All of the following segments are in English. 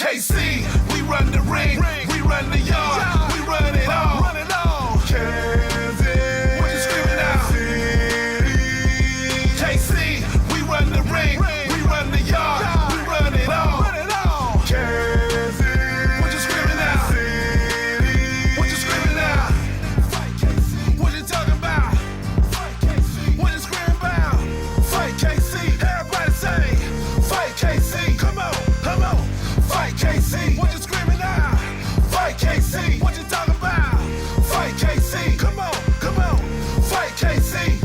KC, we run the ring, we run the yard, we run it all. Kansas, what you screaming out? KC, we run the ring, we run the yard, we run it all. Kansas, what you screaming out? What you screaming out? What you talking about? What you screaming about? Fight KC, everybody say, fight KC, come on, fight KC, what you screaming out? Fight KC, what you talking about? Fight KC, come on, fight KC.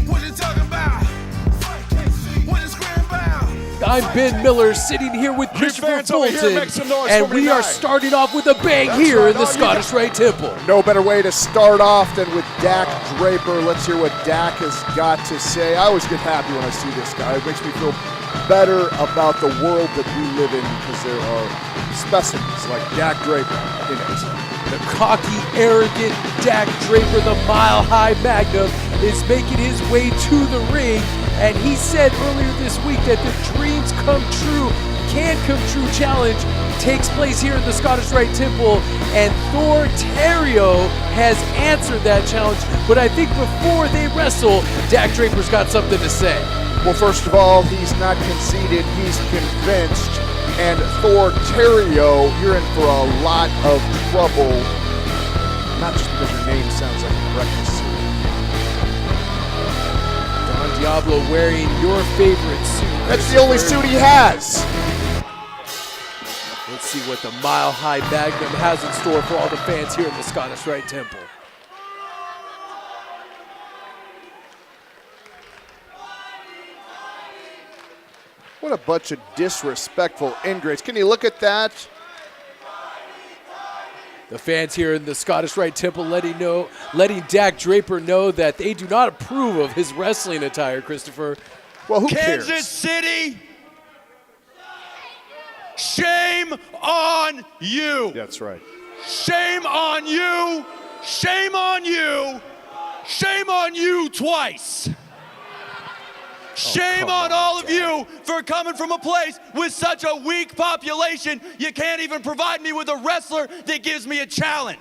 What you talking about? Fight KC, what you screaming about? I'm Ben Miller, sitting here with Christopher Fulton, and we are starting off with a bang here in the Scottish Rite Temple. No better way to start off than with Dak Draper. Let's hear what Dak has got to say. I always get happy when I see this guy. It makes me feel better about the world that we live in because there are specimens like Dak Draper in it. The cocky, arrogant Dak Draper, the mile-high Magnum, is making his way to the ring, and he said earlier this week that the dreams come true, can come true challenge takes place here in the Scottish Rite Temple, and Thor Theriot has answered that challenge, but I think before they wrestle, Dak Draper's got something to say. Well, first of all, he's not conceited, he's convinced. And Thor Theriot, you're in for a lot of trouble. Not just because your name sounds like a breakfast cereal. Don Diablo wearing your favorite suit. That's the only suit he has. Let's see what the Mile High Magnum has in store for all the fans here in the Scottish Rite Temple. What a bunch of disrespectful ingrates. Can you look at that? The fans here in the Scottish Rite Temple letting Dak Draper know that they do not approve of his wrestling attire, Christopher. Well, who cares? Kansas City, shame on you. That's right. Shame on you. Shame on you. Shame on you twice. Shame on all of you for coming from a place with such a weak population, you can't even provide me with a wrestler that gives me a challenge.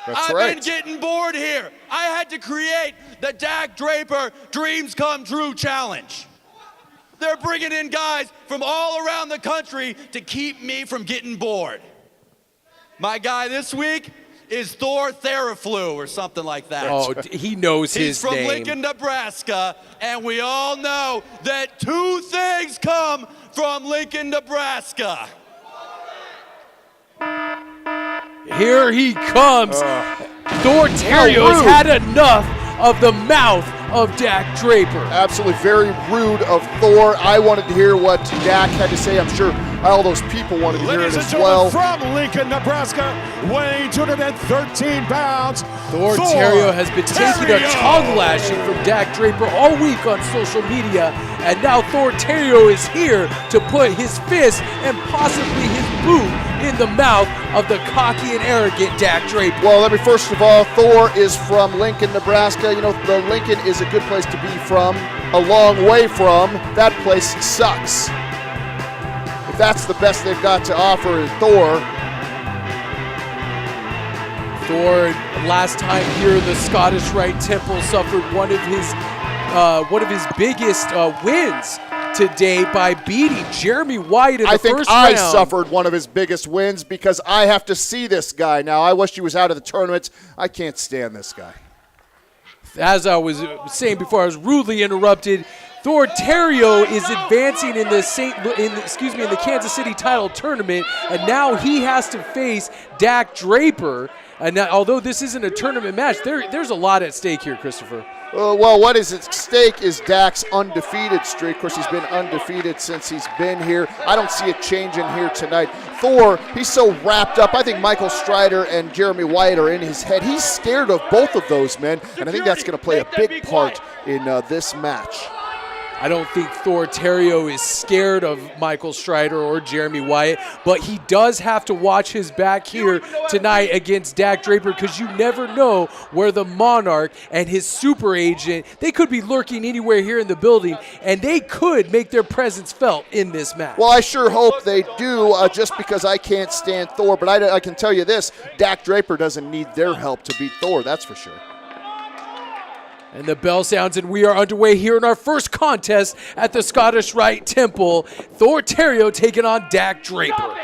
I've been getting bored here. I had to create the Dak Draper Dreams Come True Challenge. They're bringing in guys from all around the country to keep me from getting bored. My guy this week is Thor Theriflu or something like that. Oh, he knows his name. He's from Lincoln, Nebraska, and we all know that two things come from Lincoln, Nebraska. Here he comes. Thor Theriot's had enough of the mouth of Dak Draper. Absolutely very rude of Thor. I wanted to hear what Dak had to say. I'm sure all those people wanted to hear it as well. From Lincoln, Nebraska, weighing 213 pounds, Thor Theriot has been taking a tongue lashing from Dak Draper all week on social media, and now Thor Theriot is here to put his fist and possibly his boot in the mouth of the cocky and arrogant Dak Draper. Well, let me first of all, Thor is from Lincoln, Nebraska. You know, the Lincoln is a good place to be from, a long way from. That place sucks. If that's the best they've got to offer is Thor. Thor, last time here in the Scottish Rite Temple, suffered one of his biggest wins today by beating Jeremy Wyatt in the first round. I think I suffered one of his biggest wins because I have to see this guy now. I wish he was out of the tournament. I can't stand this guy. As I was saying before, I was rudely interrupted. Thor Theriot is advancing in the Kansas City title tournament, and now he has to face Dak Draper. And now, although this isn't a tournament match, there's a lot at stake here, Christopher. Well, what is at stake is Dak's undefeated streak. Of course, he's been undefeated since he's been here. I don't see a change in here tonight. Thor, he's so wrapped up. I think Michael Strider and Jeremy Wyatt are in his head. He's scared of both of those men, and I think that's going to play a big part in this match. I don't think Thor Theriot is scared of Michael Strider or Jeremy Wyatt, but he does have to watch his back here tonight against Dak Draper, because you never know where the Monarch and his super agent, they could be lurking anywhere here in the building, and they could make their presence felt in this match. Well, I sure hope they do, just because I can't stand Thor, but I can tell you this, Dak Draper doesn't need their help to beat Thor, that's for sure. And the bell sounds, and we are underway here in our first contest at the Scottish Rite Temple. Thor Theriot taking on Dak Draper.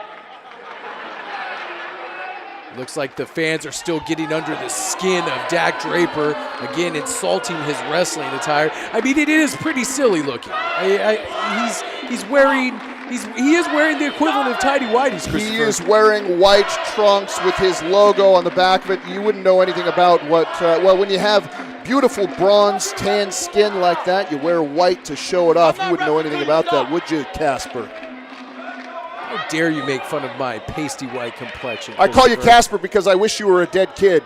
Looks like the fans are still getting under the skin of Dak Draper, again insulting his wrestling attire. I mean, it is pretty silly looking. He is wearing the equivalent of tidy whities, Christopher. He is wearing white trunks with his logo on the back of it. You wouldn't know anything about what, well, when you have beautiful bronze tan skin like that, you wear white to show it off. You wouldn't know anything about that, would you, Casper? How dare you make fun of my pasty white complexion? I call you Casper because I wish you were a dead kid.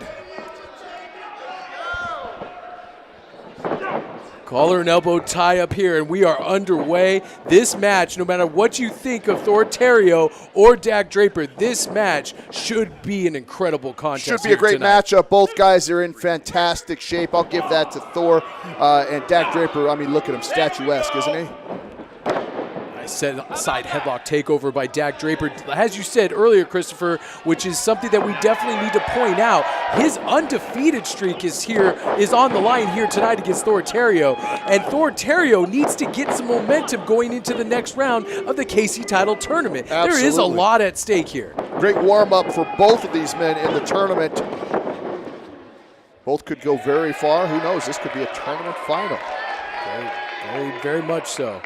Collar and elbow tie up here, and we are underway. This match, no matter what you think of Thor Theriot or Dak Draper, this match should be an incredible contest. Should be a great matchup. Both guys are in fantastic shape. I'll give that to Thor. And Dak Draper, I mean, look at him, statuesque, isn't he? Side headlock takeover by Dak Draper. As you said earlier, Christopher, which is something that we definitely need to point out, his undefeated streak is on the line here tonight against Thor Theriot, and Thor Theriot needs to get some momentum going into the next round of the KC title tournament. Absolutely. There is a lot at stake here. Great warm-up for both of these men in the tournament. Both could go very far. Who knows? This could be a tournament final. Very much so.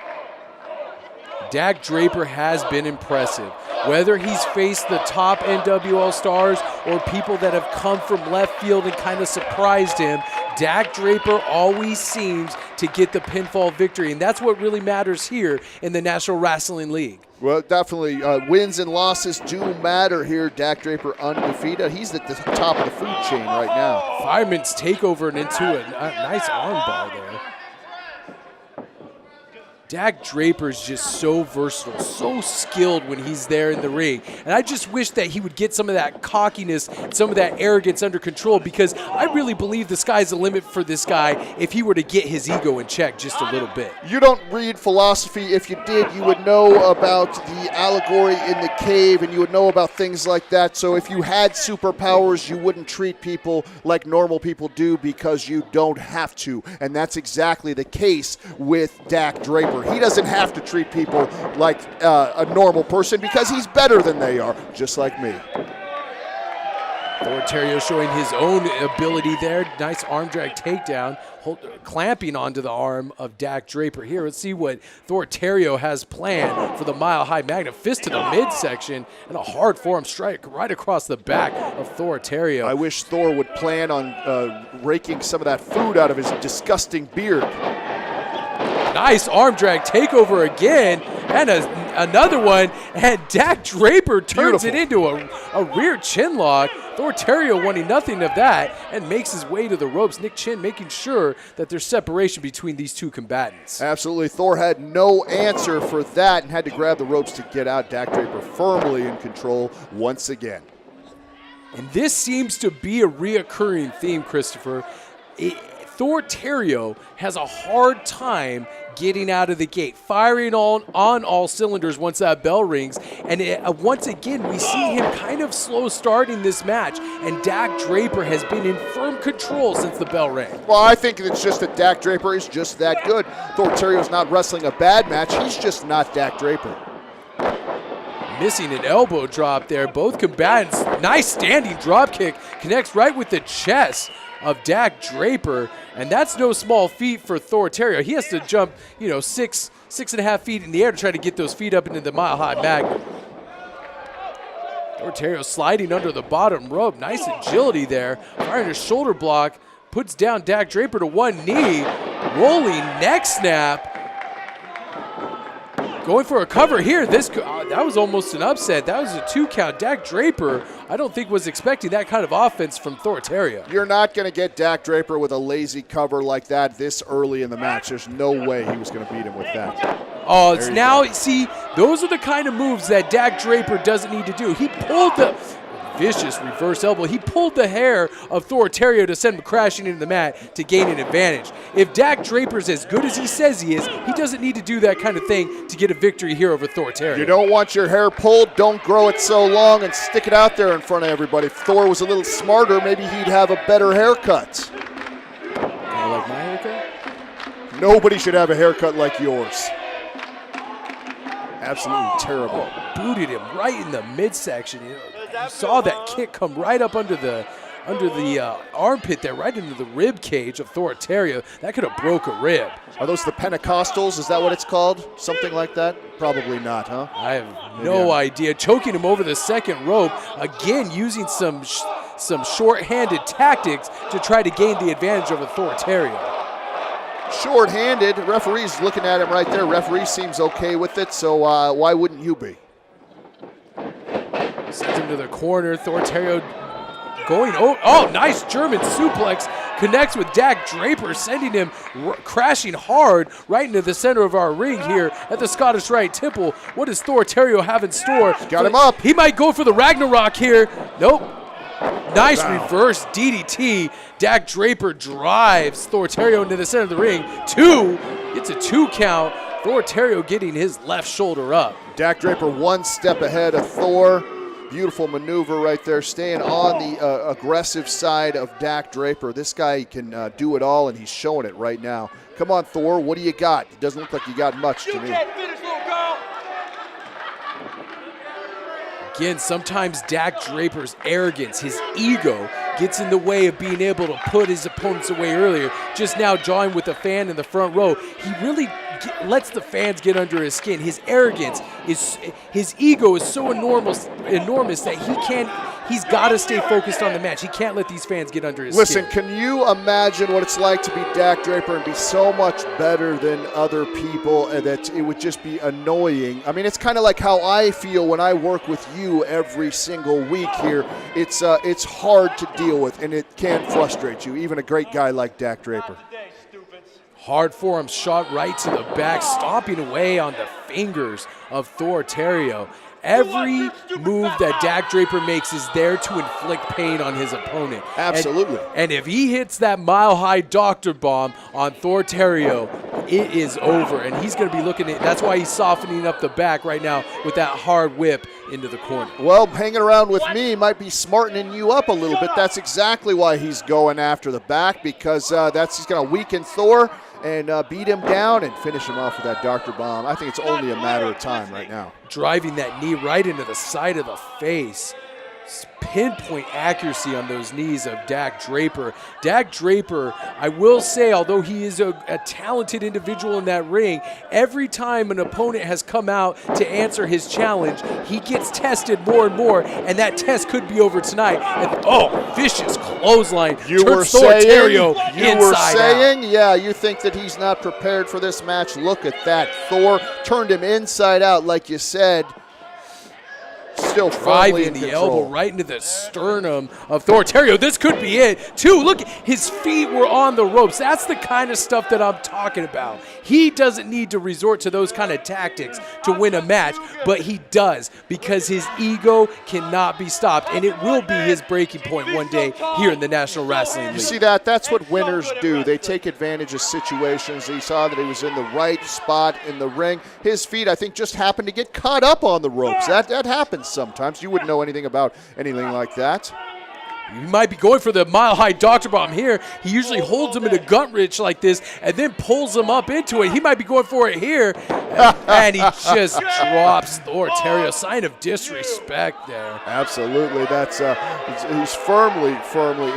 Dak Draper has been impressive. Whether he's faced the top NWL stars or people that have come from left field and kind of surprised him, Dak Draper always seems to get the pinfall victory, and that's what really matters here in the National Wrestling League. Well, definitely. Wins and losses do matter here. Dak Draper undefeated. He's at the top of the food chain right now. Fireman's takeover and into a nice armbar there. Dak Draper's just so versatile, so skilled when he's there in the ring. And I just wish that he would get some of that cockiness, some of that arrogance under control, because I really believe the sky's the limit for this guy if he were to get his ego in check just a little bit. You don't read philosophy. If you did, you would know about the allegory in the cave, and you would know about things like that. So if you had superpowers, you wouldn't treat people like normal people do, because you don't have to. And that's exactly the case with Dak Draper. He doesn't have to treat people like a normal person, because he's better than they are, just like me. Thor Theriot showing his own ability there. Nice arm drag takedown, clamping onto the arm of Dak Draper here. Let's see what Thor Theriot has planned for the Mile High Magnum. Fist to the midsection and a hard forearm strike right across the back of Thor Theriot. I wish Thor would plan on raking some of that food out of his disgusting beard. Nice arm drag takeover again, and another one, and Dak Draper turns it into a rear chin lock. Thor Theriot wanting nothing of that and makes his way to the ropes. Nick Chin making sure that there's separation between these two combatants. Absolutely. Thor had no answer for that and had to grab the ropes to get out. Dak Draper firmly in control once again. And this seems to be a reoccurring theme, Christopher. Thor Theriot has a hard time getting out of the gate, firing on all cylinders once that bell rings. And once again, we see him kind of slow starting this match, and Dak Draper has been in firm control since the bell rang. Well, I think it's just that Dak Draper is just that good. Thor Theriot's not wrestling a bad match. He's just not Dak Draper. Missing an elbow drop there. Both combatants, nice standing drop kick, connects right with the chest of Dak Draper, and that's no small feat for Thor Theriot. He has to jump, 6.5 feet in the air to try to get those feet up into the Mile High Magnum. Thor Theriot sliding under the bottom rope. Nice agility there. Firing a shoulder block, puts down Dak Draper to one knee. Rolling neck snap. Going for a cover here. That was almost an upset. That was a 2 count. Dak Draper, I don't think was expecting that kind of offense from Theriot. You're not going to get Dak Draper with a lazy cover like that this early in the match. There's no way he was going to beat him with that. Oh, it's now, see, those are the kind of moves that Dak Draper doesn't need to do. He pulled the vicious reverse elbow. He pulled the hair of Theriot to send him crashing into the mat to gain an advantage. If Dak Draper's as good as he says he is, he doesn't need to do that kind of thing to get a victory here over Theriot. You don't want your hair pulled, don't grow it so long and stick it out there in front of everybody. If Thor was a little smarter, maybe he'd have a better haircut. Kind of like my haircut? Nobody should have a haircut like yours. Absolutely terrible. Booted him right in the midsection. You saw that kick come right up under the armpit there, right into the rib cage of Theriot. That could have broke a rib. Are those the Pentecostals? Is that what it's called? Something like that? Probably not, huh? I have no idea. Choking him over the second rope, again using some short-handed tactics to try to gain the advantage over Theriot. Short-handed. Referee's looking at him right there. Referee seems okay with it, so why wouldn't you be? Sends him to the corner. Theriot going, oh, nice German suplex. Connects with Dak Draper, sending him crashing hard right into the center of our ring here at the Scottish Rite Temple. What does Theriot have in store? Got him up. He might go for the Ragnarok here. Nope. Nice reverse DDT. Dak Draper drives Theriot into the center of the ring. It's a 2 count. Theriot getting his left shoulder up. Dak Draper 1 step ahead of Thor. Beautiful maneuver right there, staying on the aggressive side of Dak Draper. This guy can do it all, and he's showing it right now. Come on, Thor, what do you got? It doesn't look like you got much to me. Again, sometimes Dak Draper's arrogance, his ego, gets in the way of being able to put his opponents away earlier. Just now jawing with a fan in the front row. He really lets the fans get under his skin. His arrogance, his ego is so enormous that he's got to stay focused on the match. He can't let these fans get under his skin. Listen, can you imagine what it's like to be Dak Draper and be so much better than other people that it would just be annoying? I mean, it's kind of like how I feel when I work with you every single week here. It's hard to deal with, and it can frustrate you, even a great guy like Dak Draper. Hard forearm shot right to the back, stomping away on the fingers of Theriot. Every move that Dak Draper makes is there to inflict pain on his opponent. Absolutely. And if he hits that mile-high doctor bomb on Theriot, it is over. And he's going to be looking at, that's why he's softening up the back right now with that hard whip into the corner. Well, hanging around with me might be smartening you up a little bit. That's exactly why he's going after the back, because he's going to weaken Thor and beat him down and finish him off with that doctor bomb. I think it's only a matter of time right now. Driving that knee right into the side of the face. Pinpoint accuracy on those knees of Dak Draper. Dak Draper, I will say, although he is a talented individual in that ring, every time an opponent has come out to answer his challenge, he gets tested more and more, and that test could be over tonight. And, vicious clothesline. You were saying, yeah, you think that he's not prepared for this match. Look at that. Thor turned him inside out, like you said. Still firmly in the control. Elbow right into the sternum of Theriot. This could be it. Look, his feet were on the ropes. That's the kind of stuff that I'm talking about. He doesn't need to resort to those kind of tactics to win a match, but he does, because his ego cannot be stopped, and it will be his breaking point one day here in the National Wrestling League. You see that? That's what winners do. They take advantage of situations. He saw that he was in the right spot in the ring. His feet, I think, just happened to get caught up on the ropes. That happens sometimes. You wouldn't know anything about anything like that. He might be going for the mile-high doctor bomb here. He usually holds him in a gut wrench like this and then pulls him up into it. He might be going for it here. And he just drops Theriot. Sign of disrespect there. Absolutely. That's he's firmly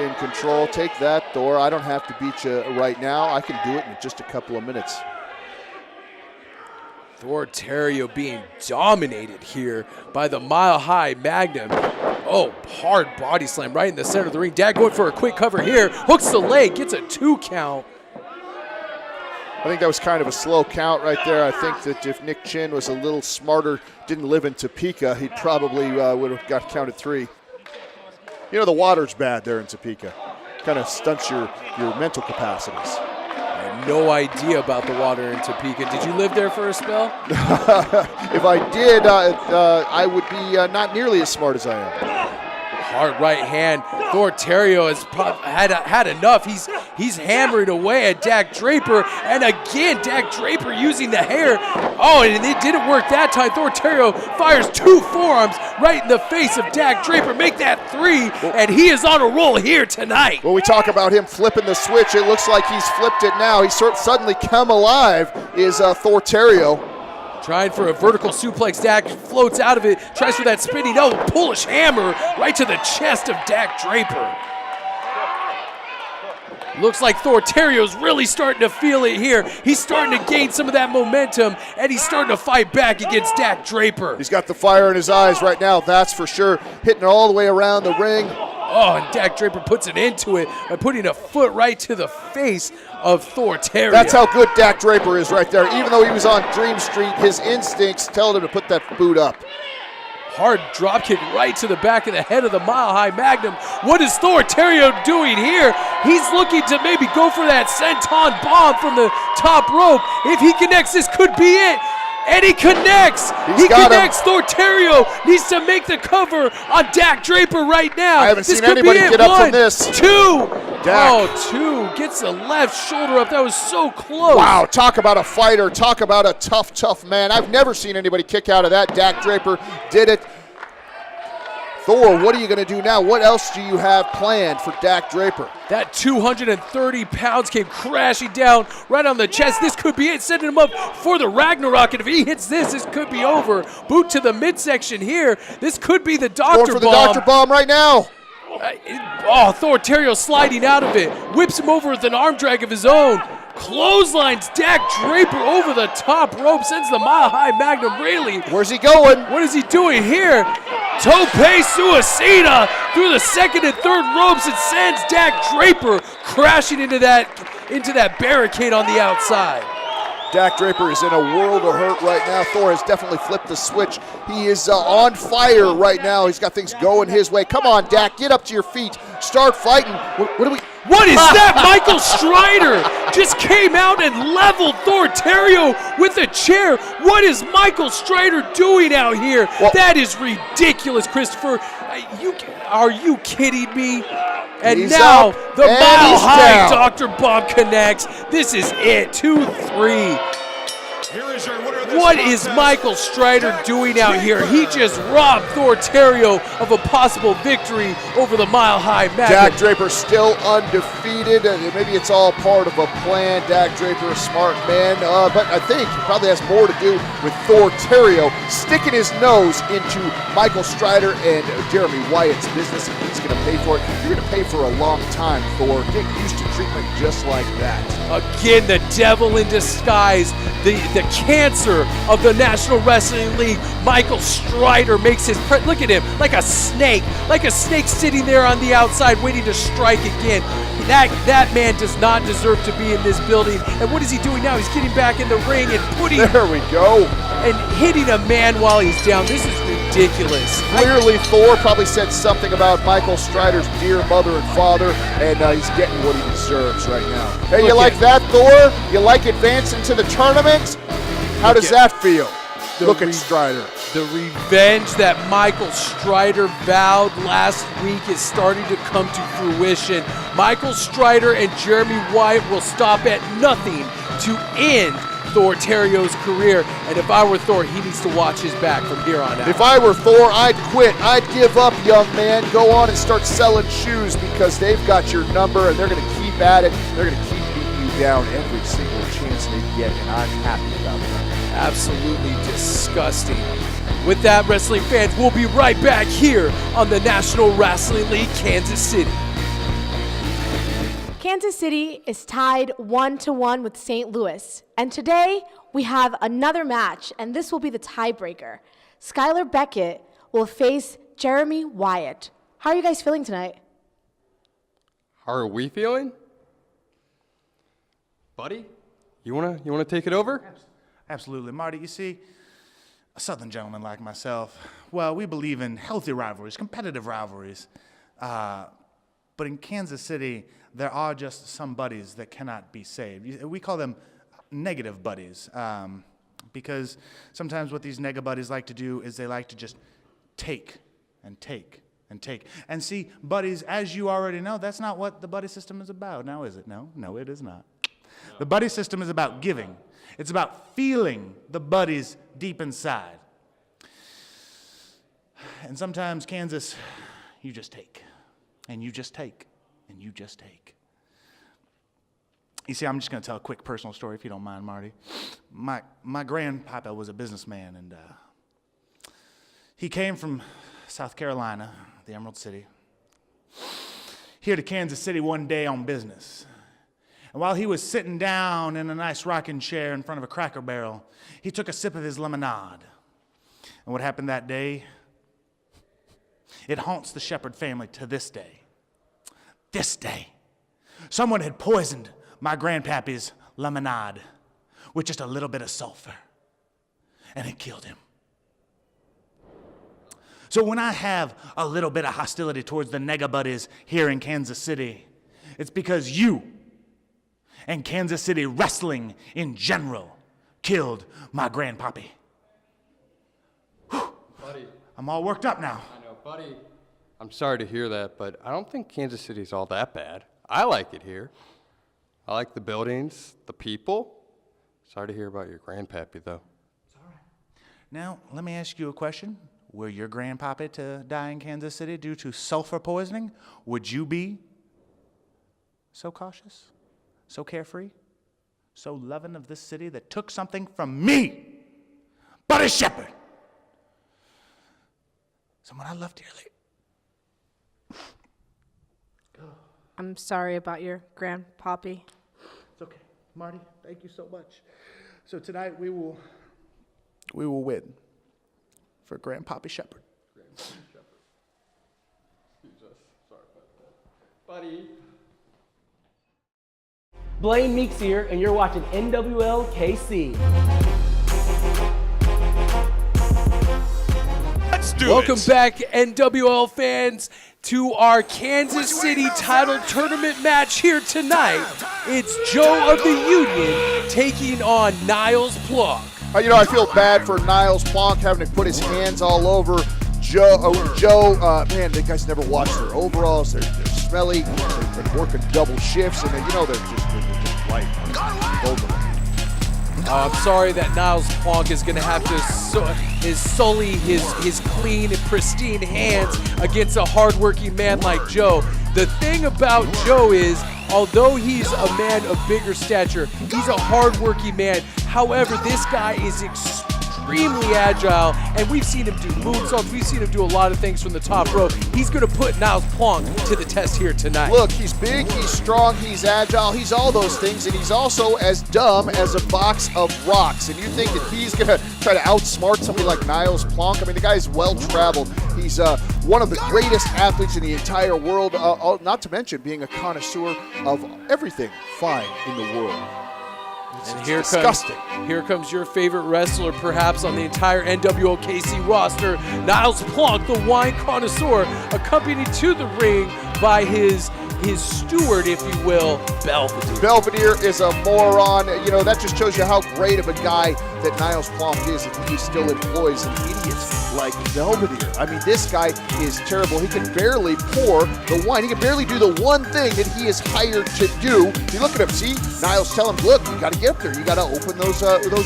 in control. Take that, Thor. I don't have to beat you right now. I can do it in just a couple of minutes. Theriot being dominated here by the mile-high Magnum. Oh, hard body slam right in the center of the ring. Dak going for a quick cover here. Hooks the leg, gets a 2 count. think that was kind of a slow count right there. I think that if Nick Chin was a little smarter, didn't live in Topeka, he probably would have got counted 3. You know, the water's bad there in Topeka. Kind of stunts your mental capacities. I had no idea about the water in Topeka. Did you live there for a spell? If I did, I would be not nearly as smart as I am. Hard right hand. Theriot has had enough. He's hammering away at Dak Draper, and again Dak Draper using the hair. Oh, and it didn't work that time. Theriot fires 2 forearms right in the face of Dak Draper. Make that 3, and he is on a roll here tonight. When we talk about him flipping the switch, it looks like he's flipped it now. He's suddenly come alive. Is Theriot. Trying for a vertical suplex. Dak floats out of it, tries for that spinning elbow, Polish hammer right to the chest of Dak Draper. Looks like Theriot's really starting to feel it here. He's starting to gain some of that momentum, and he's starting to fight back against Dak Draper. He's got the fire in his eyes right now, that's for sure. Hitting all the way around the ring. Oh, and Dak Draper puts an end to it by putting a foot right to the face of Theriot. That's how good Dak Draper is right there. Even though he was on Dream Street, his instincts tell him to put that boot up. Hard dropkick right to the back of the head of the Mile High Magnum. What is Theriot doing here? He's looking to maybe go for that senton bomb from the top rope. If he connects, this could be it. And he connects. He connects. Theriot needs to make the cover on Dak Draper right now. I haven't seen anybody get up from this. 2. Dak. Oh, 2. Gets the left shoulder up. That was so close. Wow, talk about a fighter. Talk about a tough man. I've never seen anybody kick out of that. Dak Draper did it. Thor, what are you going to do now? What else do you have planned for Dak Draper? That 230 pounds came crashing down right on the chest. This could be it, setting him up for the Ragnarok. And if he hits this, this could be over. Boot to the midsection here. This could be the Doctor Bomb. Going for the Doctor Bomb right now. Theriot sliding out of it. Whips him over with an arm drag of his own. Clotheslines Dak Draper over the top rope. Sends the Mile High Magnum railing. Where's he going? What is he doing here? Tope suicida through the second and third ropes. It sends Dak Draper crashing into that barricade on the outside. Dak Draper is in a world of hurt right now. Thor has definitely flipped the switch. He is on fire right now. He's got things going his way. Come on, Dak, get up to your feet. Start fighting. What is that? Michael Strider just came out and leveled Theriot with a chair. What is Michael Strider doing out here? Well, that is ridiculous, Christopher. Are you kidding me? And now the Mile High Dr. Bomb connects. This is it. 2-3. What is Michael Strider doing out here? He just robbed Theriot of a possible victory over the Mile High Magnum. Dak Draper still undefeated. Maybe it's all part of a plan. Dak Draper, a smart man, but I think it probably has more to do with Theriot sticking his nose into Michael Strider and Jeremy Wyatt's business, and he's going to pay for it. You're going to pay for a long time, Thor. Get used to treatment just like that. Again, the devil in disguise, the cancer of the National Wrestling League. Michael Strider makes his look at him like a snake sitting there on the outside waiting to strike again. That man does not deserve to be in this building. And what is he doing now? He's getting back in the ring and there we go. And hitting a man while he's down. This is ridiculous. Clearly, Thor probably said something about Michael Strider's dear mother and father, and he's getting what he deserves right now. Hey, you like that, Thor? You like advancing to the tournament? How does that feel? Look at Strider. The revenge that Michael Strider vowed last week is starting to come to fruition. Michael Strider and Jeremy Wyatt will stop at nothing to end Theriot's career. And if I were Thor, he needs to watch his back from here on out. If I were Thor, I'd quit. I'd give up, young man. Go on and start selling shoes because they've got your number and they're going to keep at it. They're going to keep beating you down every single chance they get, and I'm happy about that. Absolutely disgusting. With that, wrestling fans, we'll be right back here on the National Wrestling League, Kansas City. Kansas City is tied 1-1 with St. Louis. And today, we have another match, and this will be the tiebreaker. Skyler Beckett will face Jeremy Wyatt. How are you guys feeling tonight? How are we feeling? Buddy, You wanna take it over? Absolutely. Marty, you see, a Southern gentleman like myself, well, we believe in healthy rivalries, competitive rivalries. But in Kansas City, there are just some buddies that cannot be saved. We call them negative buddies, because sometimes what these nega buddies like to do is they like to just take and take and take. And see, buddies, as you already know, that's not what the buddy system is about, now is it? No, it is not. The buddy system is about giving. It's about feeling the buddies deep inside. And sometimes, Kansas, you just take, and you just take, and you just take. You see, I'm just going to tell a quick personal story, if you don't mind, Marty. My grandpapa was a businessman, and he came from South Carolina, the Emerald City, here to Kansas City one day on business. And while he was sitting down in a nice rocking chair in front of a Cracker Barrel, he took a sip of his lemonade. And what happened that day, it haunts the Shepherd family to this day. This day, someone had poisoned my grandpappy's lemonade with just a little bit of sulfur, and it killed him. So when I have a little bit of hostility towards the nega buddies here in Kansas City, it's because you and Kansas City wrestling in general killed my grandpappy. Buddy. I'm all worked up now. I know, buddy. I'm sorry to hear that, but I don't think Kansas City's all that bad. I like it here. I like the buildings, the people. Sorry to hear about your grandpappy, though. It's all right. Now, let me ask you a question. Were your grandpappy to die in Kansas City due to sulfur poisoning, would you be so cautious, so carefree, so loving of this city that took something from me, Buddy Shepherd, someone I love dearly? I'm sorry about your grandpappy. It's okay. Marty, thank you so much. So tonight we will win for Grandpappy Shepherd. Excuse us. Sorry about that. Buddy. Blaine Meeks here, and you're watching NWL KC. Let's do Welcome it. back, NWL fans, to our Kansas City title tournament match here tonight. It's Joe of the Union taking on Niles Plonk. I feel bad for Niles Plonk having to put his hands all over Joe. Man, the guys never wash their overalls. They're smelly. They've been working double shifts, and they're just light. I'm sorry that Niles Plonk is going to have to sully his clean and pristine hands against a hardworking man like Joe. The thing about Joe is, although he's a man of bigger stature, he's a hardworking man. However, this guy is extremely agile, and we've seen him do moonsaults. We've seen him do a lot of things from the top rope. He's going to put Niles Plonk to the test here tonight. Look, he's big, he's strong, he's agile, he's all those things, and he's also as dumb as a box of rocks. And you think that he's going to try to outsmart somebody like Niles Plonk? I mean, the guy's well-traveled. He's one of the greatest athletes in the entire world, not to mention being a connoisseur of everything fine in the world. And Here comes your favorite wrestler, perhaps, on the entire NWOKC roster, Niles Plonk, the wine connoisseur, accompanied to the ring by his steward, if you will, Belvedere. Belvedere is a moron. That just shows you how great of a guy that Niles Plonk is, and he still employs an idiot like Belvedere. I mean, this guy is terrible. He can barely pour the wine. He can barely do the one thing that he is hired to do. You look at him, see? Niles tell him, look, you got to get up there. You got to open those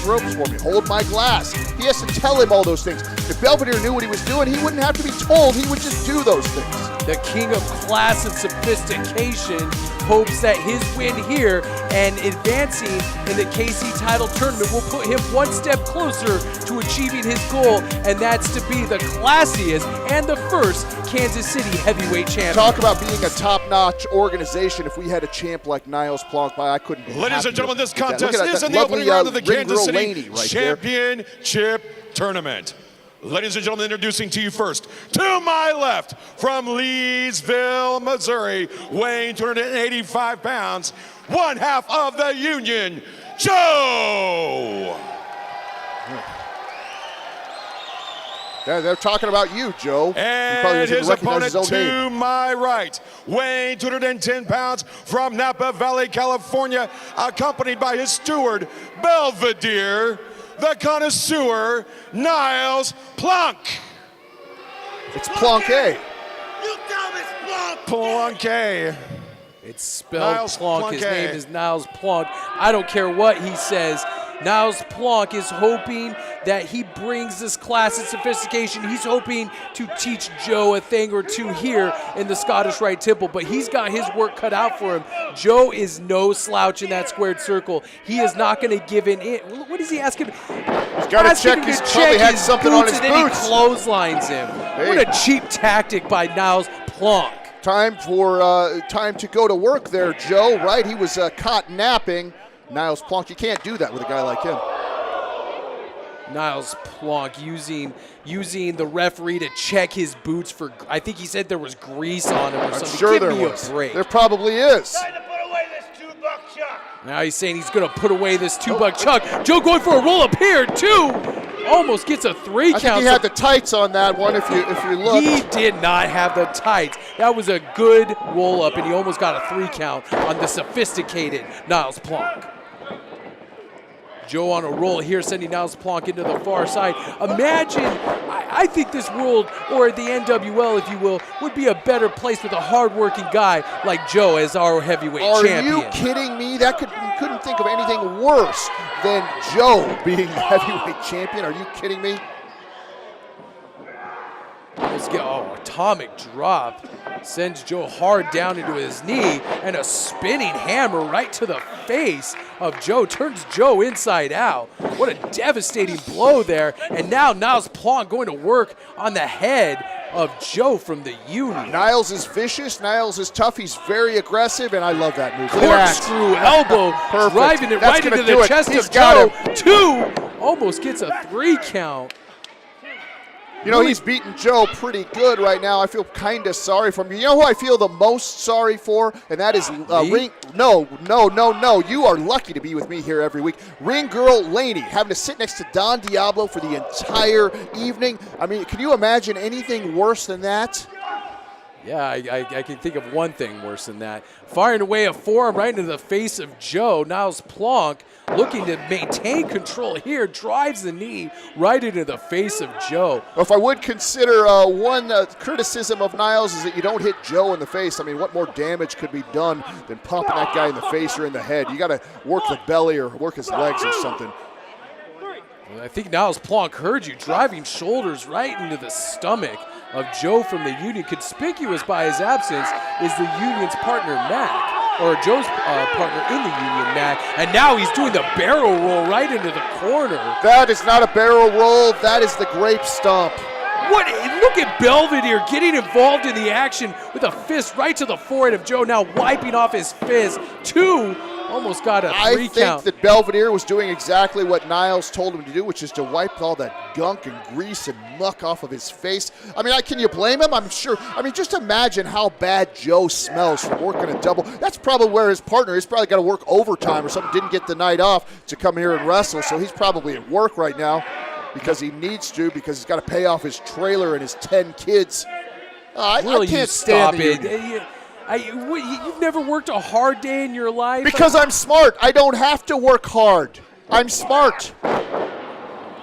ropes for me. Hold my glass. He has to tell him all those things. If Belvedere knew what he was doing, he wouldn't have to be told. He would just do those things. The king of class and sophistication hopes that his win here and advancing in the KC title tournament will put him one step closer to achieving his goal, and that's to be the classiest and the first Kansas City heavyweight champion. Talk about being a top-notch organization. If we had a champ like Niles Plonk, I couldn't be Ladies and gentlemen, this happier. contest is in the lovely, opening round of the ring Kansas girl City Laney right there. Championship Tournament. Ladies and gentlemen, introducing to you first, to my left, from Leesville, Missouri, weighing 285 pounds, one half of the Union Joe. They're talking about you, Joe. And his opponent his to my right, weighing 210 pounds from Napa Valley, California, accompanied by his steward, Belvedere, the Connoisseur, Niles Plonk. It's Plonk. You dumb as Plonk. Plonk. It's spelled Niles Plonk. His Plonk. name is Niles Plonk. I don't care what he says. Niles Plonk is hoping that he brings this class and sophistication. He's hoping to teach Joe a thing or two here in the Scottish Rite Temple, but he's got his work cut out for him. Joe is no slouch in that squared circle. He is not going to give in. What is he asking? He's got to check his, probably had something on his and then boots. He clotheslines him. Hey. What a cheap tactic by Niles Plonk. Time to go to work there, Joe. Right? He was caught napping. Niles Plonk, you can't do that with a guy like him. Niles Plonk using the referee to check his boots for, I think he said there was grease on him or something. I'm sure Give there me was. A break. There probably is. Time to put away this $2 chuck. Now he's saying he's going to put away this $2 chuck. Joe going for a roll up here, too. Almost gets a 3 count. I think he had the tights on that one if you look. He did not have the tights. That was a good roll up, and he almost got a 3 count on the sophisticated Niles Plonk. Joe on a roll here, sending Niles Plonk into the far side. Imagine, I think this world, or the NWL, if you will, would be a better place with a hard-working guy like Joe as our heavyweight champion. Are you kidding me? Couldn't think of anything worse than Joe being the heavyweight champion. Are you kidding me? Let's get, atomic drop. Sends Joe hard down into his knee, and a spinning hammer right to the face of Joe. Turns Joe inside out. What a devastating blow there. And now Niles Plonk going to work on the head of Joe from the Union. Niles is vicious. Niles is tough. He's very aggressive, and I love that move. Corkscrew elbow, driving it right into the chest of Joe. 2, almost gets a 3 count. You know, he's beating Joe pretty good right now. I feel kind of sorry for him. You know who I feel the most sorry for? And that is Ring. No. You are lucky to be with me here every week. Ring girl Laney having to sit next to Don Diablo for the entire evening. I mean, can you imagine anything worse than that? Yeah, I can think of one thing worse than that. Firing away a forearm right into the face of Joe. Niles Plonk looking to maintain control here, drives the knee right into the face of Joe. Well, if I would consider one criticism of Niles is that you don't hit Joe in the face. I mean, what more damage could be done than pumping that guy in the face or in the head? You got to work the belly or work his legs or something. I think Niles Plonk heard you, driving shoulders right into the stomach of Joe from the Union. Conspicuous by his absence is the Union's partner, Mac, or Joe's partner in the Union, Mac. And now he's doing the barrel roll right into the corner. That is not a barrel roll. That is the grape stomp. What? Look at Belvedere getting involved in the action with a fist right to the forehead of Joe, now wiping off his fist. 2, almost got a 3 count. I think that Belvedere was doing exactly what Niles told him to do, which is to wipe all that gunk and grease and muck off of his face. I mean, can you blame him? I'm sure. I mean, just imagine how bad Joe smells from working a double. That's probably where his partner is. Probably got to work overtime or something. Didn't get the night off to come here and wrestle, so he's probably at work right now because he needs to, because he's got to pay off his trailer and his 10 kids. I can't stand it. You've never worked a hard day in your life? Because I'm smart. I don't have to work hard. I'm smart.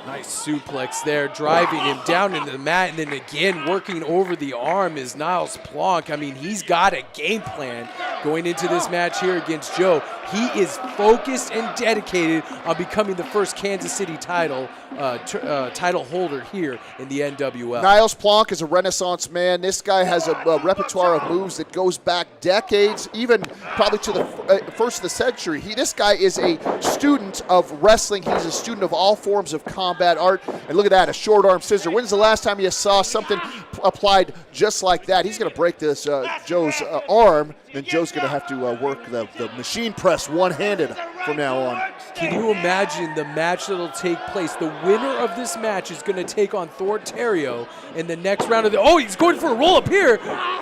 Nice suplex there, driving him down into the mat, and then again working over the arm is Niles Plonk. I mean, he's got a game plan going into this match here against Joe. He is focused and dedicated on becoming the first Kansas City title holder here in the NWL. Niles Plonk is a renaissance man. This guy has a repertoire of moves that goes back decades, even probably to the first of the century. This guy is a student of wrestling. He's a student of all forms of combat art. And look at that, a short arm scissor. When's the last time you saw something applied just like that? He's going to break this Joe's arm. Then Joe's going to have to work the machine press one-handed for from now on. Can you imagine the match that'll take place? The winner of this match is going to take on Theriot in the next round of the. Oh, he's going for a roll up here.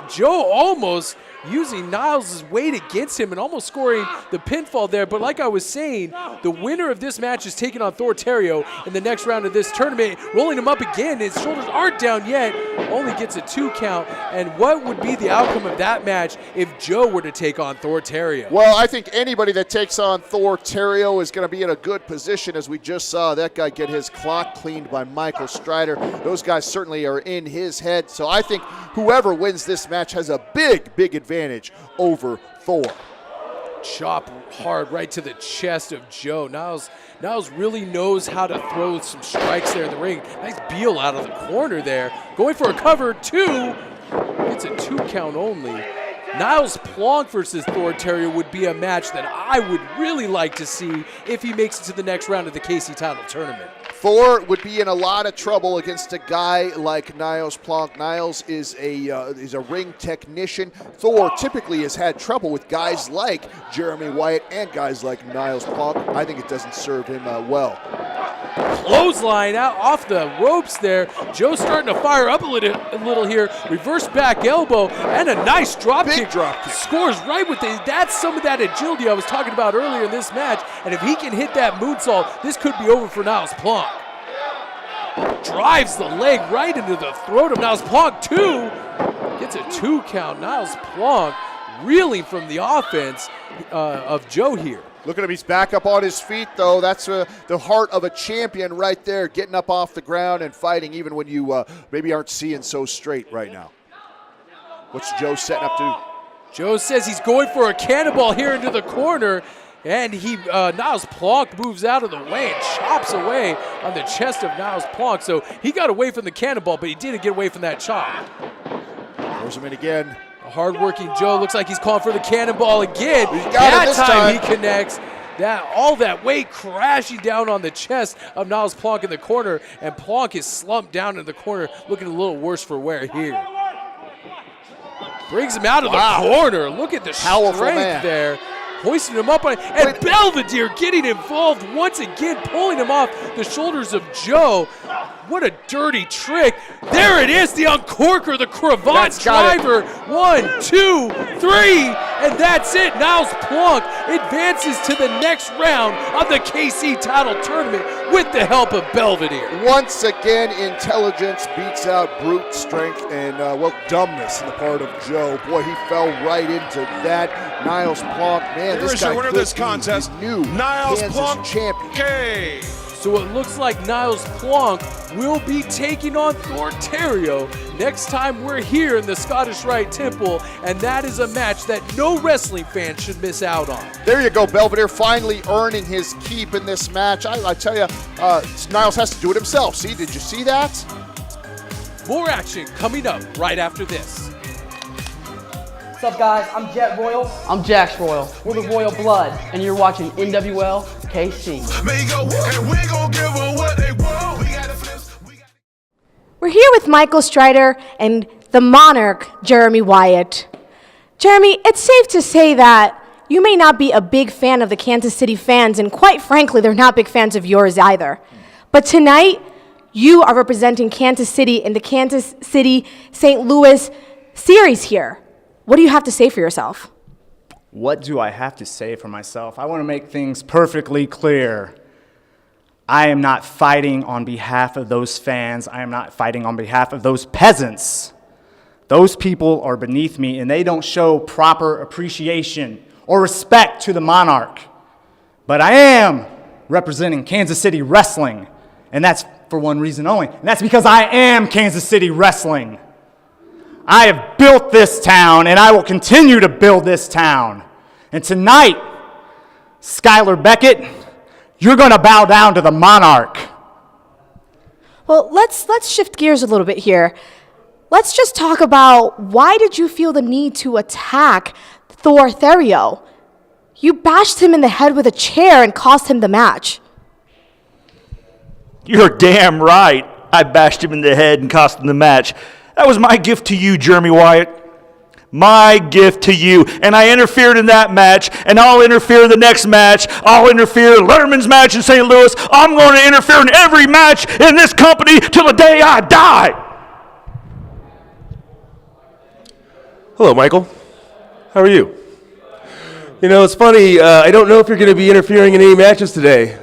Joe almost using Niles' weight against him and almost scoring the pinfall there. But like I was saying, the winner of this match is taking on Theriot in the next round of this tournament. Rolling him up again. His shoulders aren't down yet. Only gets a 2 count. And what would be the outcome of that match if Joe were to take on Theriot? Well, I think anybody that takes on Theriot is going to be in a good position, as we just saw that guy get his clock cleaned by Michael Strider. Those guys certainly are in his head. So I think whoever wins this match has a big advantage over Thor. Chop hard right to the chest of Joe. Niles really knows how to throw some strikes there in the ring. Nice Beal out of the corner there. Going for a cover, 2. It's a 2 count only. Niles Plonk versus Theriot would be a match that I would really like to see if he makes it to the next round of the KC title tournament. Thor would be in a lot of trouble against a guy like Niles Plonk. Niles is a ring technician. Thor typically has had trouble with guys like Jeremy Wyatt and guys like Niles Plonk. I think it doesn't serve him well. Clothesline out off the ropes there. Joe's starting to fire up a little here. Reverse back elbow and a nice drop kick. Scores right with it. That's some of that agility I was talking about earlier in this match. And if he can hit that moonsault, this could be over for Niles Plonk. Drives the leg right into the throat of Niles Plonk, 2. Gets a 2 count. Niles Plonk reeling from the offense of Joe here. Look at him, he's back up on his feet, though. That's the heart of a champion right there, getting up off the ground and fighting even when you maybe aren't seeing so straight right now. What's Joe setting up to? Joe says he's going for a cannonball here into the corner, and Niles Plonk moves out of the way and chops away on the chest of Niles Plonk. So he got away from the cannonball, but he didn't get away from that chop. Throws him in again. A hard-working Joe looks like he's calling for the cannonball again. He's got it this time. He connects. All that weight crashing down on the chest of Niles Plonk in the corner, and Plonk is slumped down in the corner, looking a little worse for wear here. Brings him out of the corner. Look at the strength there. Hoisting him up on it. And Belvedere getting involved once again, pulling him off the shoulders of Joe. What a dirty trick. There it is, the uncorker, the cravat driver. 1, 2, 3, and that's it. Niles Plonk advances to the next round of the KC title tournament with the help of Belvedere. Once again, intelligence beats out brute strength and, dumbness on the part of Joe. Boy, he fell right into that. Niles Plonk, man, this guy winner of this contest, new Niles Kansas Plonk champion. Okay. So it looks like Niles Plonk will be taking on Theriot next time we're here in the Scottish Rite Temple, and that is a match that no wrestling fan should miss out on. There you go, Belvedere finally earning his keep in this match. I tell you, Niles has to do it himself. See, did you see that? More action coming up right after this. What's up, guys? I'm Jet Royal. I'm Jax Royal. We're the Royal Blood, and you're watching NWL KC. We're here with Michael Strider and the Monarch, Jeremy Wyatt. Jeremy, it's safe to say that you may not be a big fan of the Kansas City fans, and quite frankly, they're not big fans of yours either. But tonight, you are representing Kansas City in the Kansas City-St. Louis series here. What do you have to say for yourself? What do I have to say for myself? I want to make things perfectly clear. I am not fighting on behalf of those fans. I am not fighting on behalf of those peasants. Those people are beneath me, and they don't show proper appreciation or respect to the Monarch. But I am representing Kansas City Wrestling, and that's for one reason only, and that's because I am Kansas City Wrestling. I have built this town, and I will continue to build this town. And tonight, Skyler Beckett, you're going to bow down to the Monarch. Well, let's shift gears a little bit here. Let's just talk about, why did you feel the need to attack Theriot? You bashed him in the head with a chair and cost him the match. You're damn right. I bashed him in the head and cost him the match. That was my gift to you, Jeremy Wyatt. my gift to you. And I interfered in that match, and I'll interfere in the next match. I'll interfere in Letterman's match in St. Louis. I'm going to interfere in every match in this company till the day I die. Hello, Michael. How are you? You know, it's funny. I don't know if you're going to be interfering in any matches today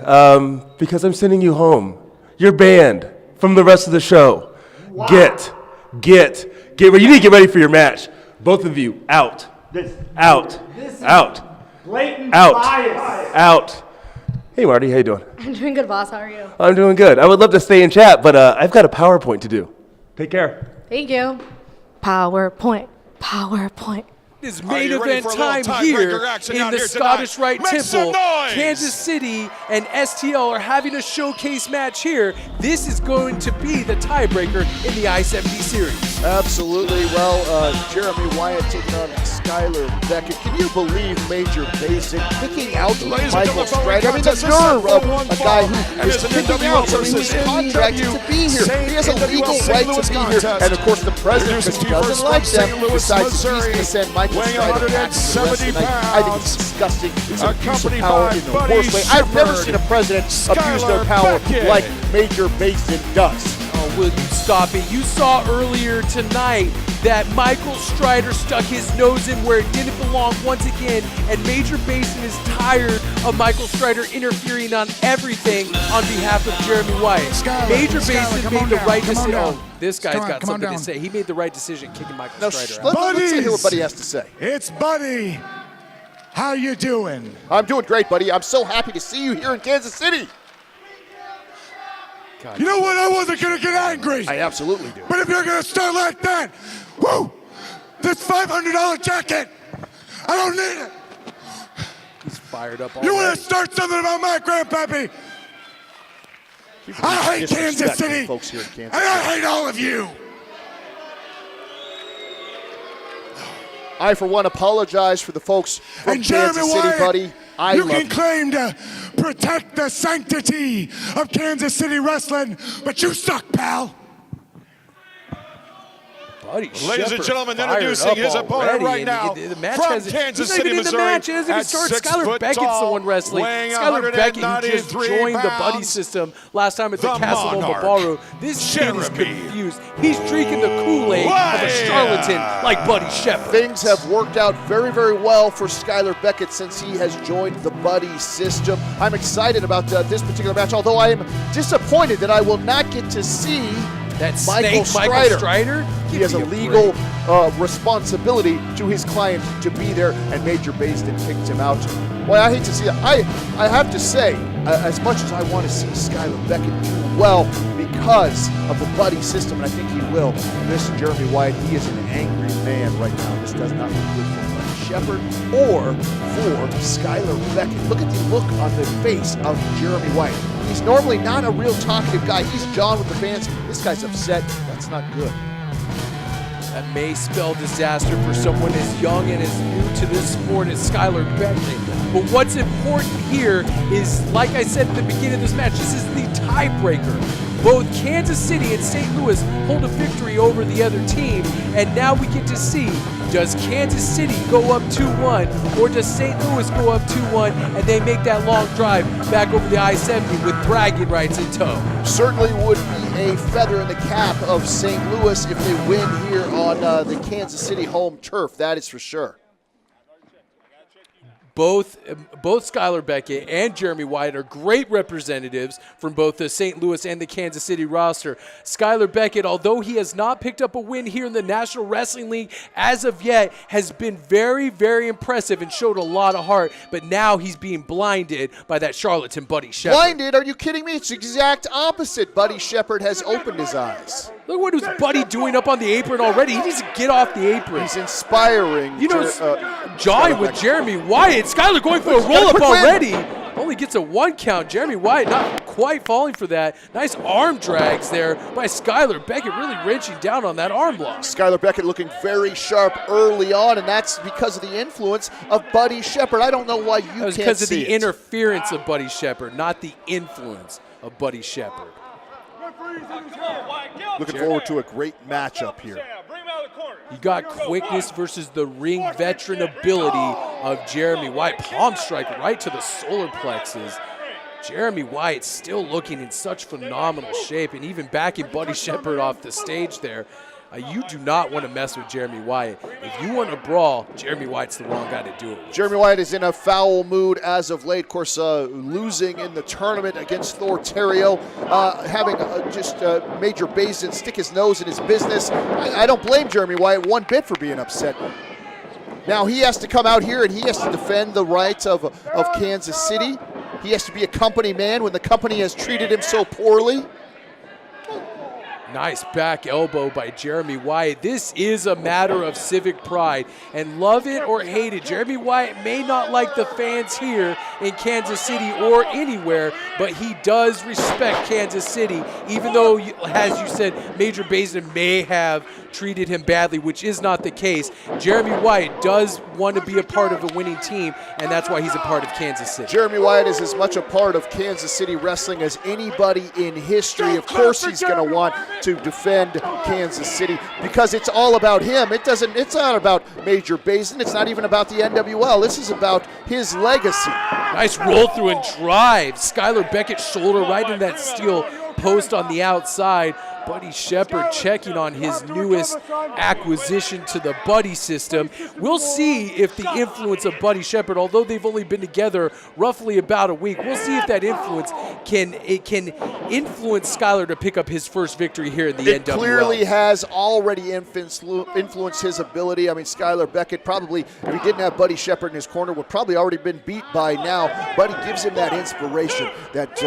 because I'm sending you home. You're banned from the rest of the show. Wow. Get ready. You need to get ready for your match. Both of you, out. Out. Blatant bias. Out. Hey, Marty, how you doing? I'm doing good, boss. How are you? I'm doing good. I would love to stay and chat, but I've got a PowerPoint to do. Take care. Thank you. PowerPoint. Is main event time here in the Scottish Rite Temple. Kansas City and STL are having a showcase match here. This is going to be the tiebreaker in the I-70 series. Absolutely. Well, Jeremy Wyatt taking on Skyler Beckett. Can you believe Major Basic picking out Michael Strider? I mean, the nerve of a guy who is picking out someone who is contracted to be here. He has a legal right to be here. And, of course, the president, because he doesn't like them, decides that he's going to send Michael Strider back to the rest of the night. I think it's disgusting. It's an abuse of power in the worst way. I've never seen a president abuse their power like Major Basin does. Oh, will you stop it? You saw earlier tonight that Michael Strider stuck his nose in where it didn't belong once again, and Major Basin is tired of Michael Strider interfering on everything on behalf of Jeremy Wyatt. Major Basin made the right decision. Oh, this guy's got something to say. He made the right decision kicking Michael Strider out. Let's hear what Buddy has to say. It's Buddy. How you doing? I'm doing great, buddy. I'm so happy to see you here in Kansas City. God. You know what? I wasn't going to get angry. I absolutely do. But if you're going to start like that, whoo, this $500 jacket, I don't need it. He's fired up already. You want to start something about my grandpappy? I hate Kansas City, folks here in Kansas and I hate all of you. I, for one, apologize for the folks from Kansas City, buddy. You can claim to protect the sanctity of Kansas City wrestling, but you suck, pal. Ladies and gentlemen, introducing his opponent right now the match from has, Kansas he's City, even Missouri. In the match. It hasn't even started. Skyler Beckett's the one wrestling. Skyler Beckett, who just joined the buddy system last time at the Castle Nova Ballroom. This kid is confused. He's drinking the Kool-Aid of a charlatan like Buddy Shepherd. Things have worked out very, very well for Skyler Beckett since he has joined the buddy system. I'm excited about this particular match, although I am disappointed that I will not get to see that Michael Strider. He has a legal responsibility to his client to be there, and Major Basin picked him out. Boy, I hate to see that. I have to say, as much as I want to see Skyler Beckett do well because of the buddy system, and I think he will, Mr. Jeremy Wyatt, he is an angry man right now. This does not look good for Buddy Shepherd or for Skyler Beckett. Look at the look on the face of Jeremy Wyatt. He's normally not a real talkative guy. He's John with the fans. This guy's upset. That's not good. That may spell disaster for someone as young and as new to this sport as Skyler Beckett. But what's important here is, like I said at the beginning of this match, this is the tiebreaker. Both Kansas City and St. Louis hold a victory over the other team, and now we get to see, does Kansas City go up 2-1, or does St. Louis go up 2-1, and they make that long drive back over the I-70 with bragging rights in tow? Certainly would be a feather in the cap of St. Louis if they win here on the Kansas City home turf, that is for sure. Both Skyler Beckett and Jeremy Wyatt are great representatives from both the St. Louis and the Kansas City roster. Skyler Beckett, although he has not picked up a win here in the National Wrestling League as of yet, has been very, very impressive and showed a lot of heart. But now he's being blinded by that charlatan Buddy Shepherd. Blinded? Are you kidding me? It's the exact opposite. Buddy Shepherd has opened his eyes. Look what was Buddy doing up on the apron already. He needs to get off the apron. He's inspiring. You know, jawing with Jeremy Wyatt. Skyler going for a roll-up already. Only gets a 1 count. Jeremy Wyatt not quite falling for that. Nice arm drags there by Skyler Beckett, really wrenching down on that arm block. Skyler Beckett looking very sharp early on, and that's because of the influence of Buddy Shepherd. I don't know why you can't see it. That was because of the interference of Buddy Shepherd, not the influence of Buddy Shepherd. Looking forward to a great matchup here. You got quickness versus the ring veteran ability of Jeremy Wyatt. Palm strike right to the solar plexus. Jeremy Wyatt still looking in such phenomenal shape, and even backing Buddy Shepard off the stage there. You do not want to mess with Jeremy Wyatt. If you want to brawl, Jeremy Wyatt's the wrong guy to do it with. Jeremy Wyatt is in a foul mood as of late. Of course, losing in the tournament against Thor Theriot, having just Major Basin stick his nose in his business. I don't blame Jeremy Wyatt one bit for being upset. Now he has to come out here and he has to defend the rights of Kansas City. He has to be a company man when the company has treated him so poorly. Nice back elbow by Jeremy Wyatt. This is a matter of civic pride, and love it or hate it, Jeremy Wyatt may not like the fans here in Kansas City or anywhere, but he does respect Kansas City, even though, as you said, Major Basin may have treated him badly, which is not the case. Jeremy Wyatt does want to be a part of a winning team, and that's why he's a part of Kansas City. Jeremy Wyatt is as much a part of Kansas City wrestling as anybody in history. Of course he's going to want to defend Kansas City because it's all about him. It's not about Major Basin. It's not even about the NWL. This is about his legacy. Nice roll through and drive. Skyler Beckett shoulder right in that steel post on the outside. Buddy Shepard checking on his newest acquisition to the Buddy system. We'll see if the influence of Buddy Shepard, although they've only been together roughly about a week, we'll see if that influence can influence Skyler to pick up his first victory here in the NWL. It clearly has already influenced his ability. I mean, Skyler Beckett probably, if he didn't have Buddy Shepard in his corner, would probably already been beat by now. Buddy gives him that inspiration, that